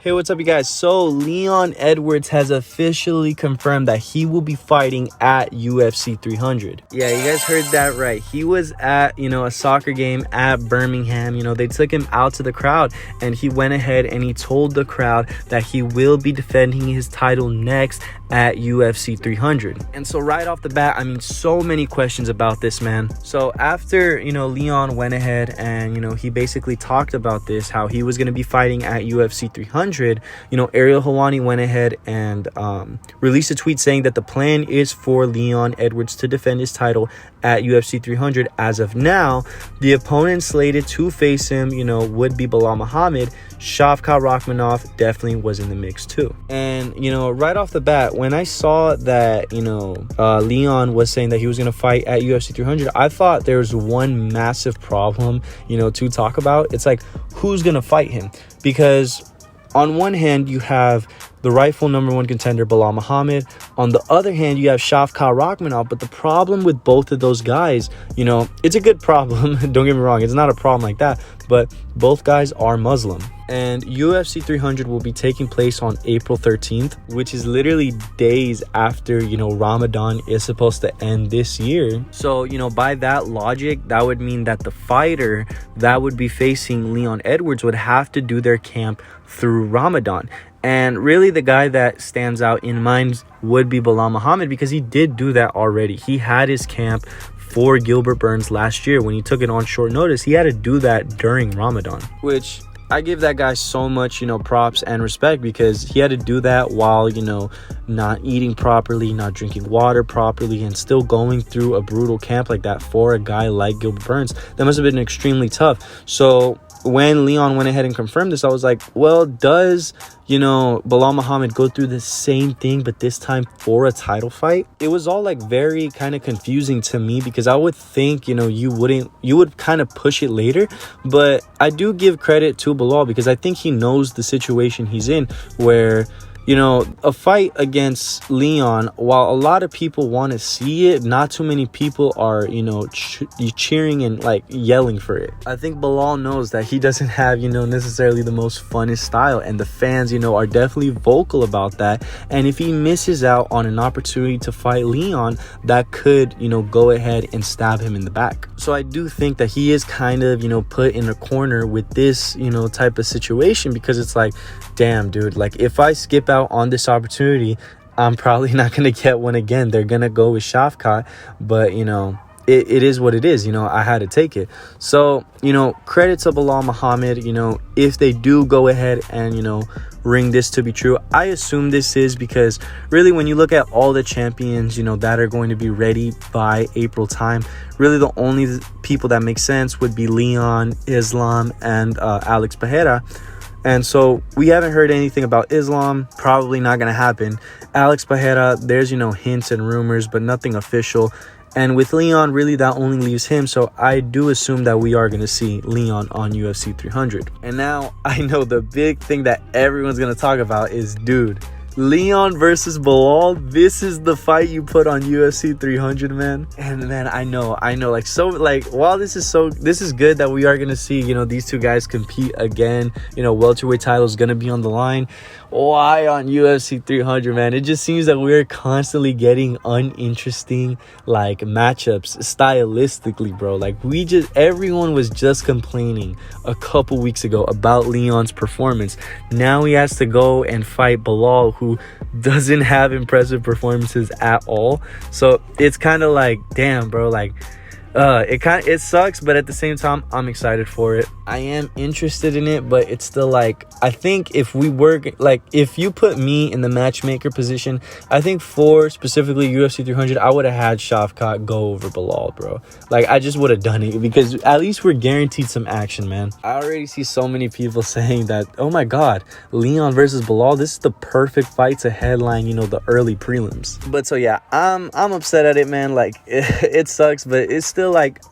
Hey, what's up, you guys? So Leon Edwards has officially confirmed that he will be fighting at UFC 300. Yeah, you guys heard that right. He was at, a soccer game at Birmingham. They took him out to the crowd and he went ahead and he told the crowd that he will be defending his title next at UFC 300. And so right off the bat, so many questions about this, man. So after, Leon went ahead and, he basically talked about this, how he was going to be fighting at UFC 300. Ariel Helwani went ahead and released a tweet saying that the plan is for Leon Edwards to defend his title at UFC 300. As of now, the opponent slated to face him, would be Belal Muhammad. Shavkat Rakhmonov definitely was in the mix too. And, right off the bat, when I saw that, Leon was saying that he was going to fight at UFC 300, I thought there was one massive problem, to talk about. It's like, who's going to fight him? Because on one hand, you have the rightful number one contender, Belal Muhammad. On the other hand, you have Shavkat Rakhmonov. But the problem with both of those guys, it's a good problem. Don't get me wrong. It's not a problem like that. But both guys are Muslim. And UFC 300 will be taking place on April 13th, which is literally days after, Ramadan is supposed to end this year. So, by that logic, that would mean that the fighter that would be facing Leon Edwards would have to do their camp through Ramadan. And really the guy that stands out in mind would be Belal Muhammad, because he did do that already. He had his camp for Gilbert Burns last year when he took it on short notice. He had to do that during Ramadan, which I give that guy so much, props and respect, because he had to do that while, not eating properly, not drinking water properly, and still going through a brutal camp like that for a guy like Gilbert Burns. That must have been extremely tough. So when Leon went ahead and confirmed this, I was like, well, does, Belal Muhammad go through the same thing, but this time for a title fight? It was all like very kind of confusing to me, because I would think, you would kind of push it later. But I do give credit to Belal, because I think he knows the situation he's in, where a fight against Leon, while a lot of people want to see it, not too many people are, cheering and like yelling for it. I think Belal knows that he doesn't have, necessarily the most funnest style, and the fans, are definitely vocal about that. And if he misses out on an opportunity to fight Leon, that could, go ahead and stab him in the back. So I do think that he is kind of, put in a corner with this, type of situation, because it's like, damn, dude, like if I skip out on this opportunity, I'm probably not gonna get one again. They're gonna go with Shavkat, but it is what it is. I had to take it. So credit to Belal Muhammad. If they do go ahead and ring this to be true, I assume this is, because really when you look at all the champions that are going to be ready by April time, really the only people that make sense would be Leon, Islam, and Alex Pereira. And so we haven't heard anything about Islam. Probably not going to happen. Alex Pereira, there's, hints and rumors, but nothing official. And with Leon, really that only leaves him. So I do assume that we are going to see Leon on UFC 300. And now I know the big thing that everyone's going to talk about is, dude, Leon versus Belal, this is the fight you put on UFC 300, man. And man, I know, while this is good that we are going to see, these two guys compete again, welterweight title is going to be on the line. Why on UFC 300, man? It just seems that we're constantly getting uninteresting like matchups stylistically, bro. Like everyone was just complaining a couple weeks ago about Leon's performance. Now he has to go and fight Belal, who doesn't have impressive performances at all. So it's kind of like, damn, bro, like it sucks, but at the same time I'm excited for it. I am interested in it, but it's still like, I think if you put me in the matchmaker position, I think for specifically UFC 300, I would have had Shavkat go over Belal, bro. Like I just would have done it, because at least we're guaranteed some action, man. I already see so many people saying that, oh my god, Leon versus Belal, this is the perfect fight to headline, the early prelims. But so yeah, I'm upset at it, man. Like it sucks, but it's still like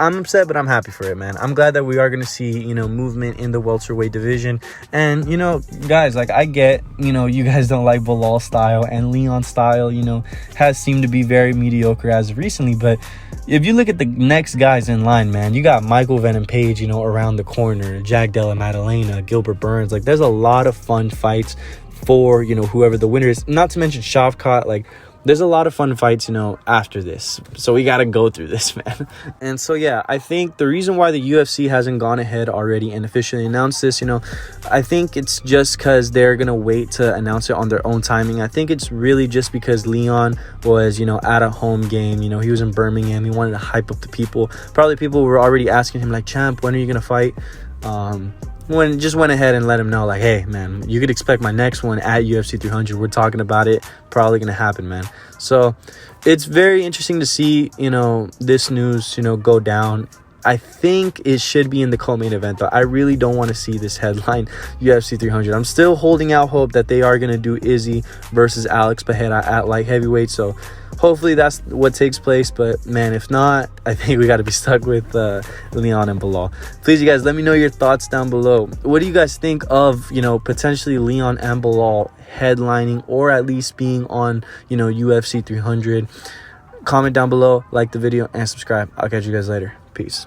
I'm upset, but I'm happy for it, man. I'm glad that we are going to see, you know, movement in the welterweight division. And, you know, guys, like, I get, you know, you guys don't like Bilal style, and Leon style, you know, has seemed to be very mediocre as of recently. But if you look at the next guys in line, man, you got Michael Venom Page, you know, around the corner, Jack Della Maddalena, Gilbert Burns. Like, there's a lot of fun fights for, you know, whoever the winner is. Not to mention Shavkat. Like, there's a lot of fun fights, you know, after this. So we got to go through this, man. And so, yeah, I think the reason why the UFC hasn't gone ahead already and officially announced this, you know, I think it's just because they're going to wait to announce it on their own timing. I think it's really just because Leon was, you know, at a home game. You know, he was in Birmingham. He wanted to hype up the people. Probably people were already asking him, like, champ, when are you going to fight? Just went ahead and let him know, like, hey, man, you could expect my next one at UFC 300. We're talking about it. Probably going to happen, man. So it's very interesting to see, you know, this news, you know, go down. I think it should be in the co-main event, though. I really don't want to see this headline UFC 300. I'm still holding out hope that they are going to do Izzy versus Alex Pereira at light heavyweight. So hopefully that's what takes place. But, man, if not, I think we got to be stuck with Leon and Bilal. Please, you guys, let me know your thoughts down below. What do you guys think of, you know, potentially Leon and Bilal headlining, or at least being on, you know, UFC 300? Comment down below, like the video, and subscribe. I'll catch you guys later. Peace.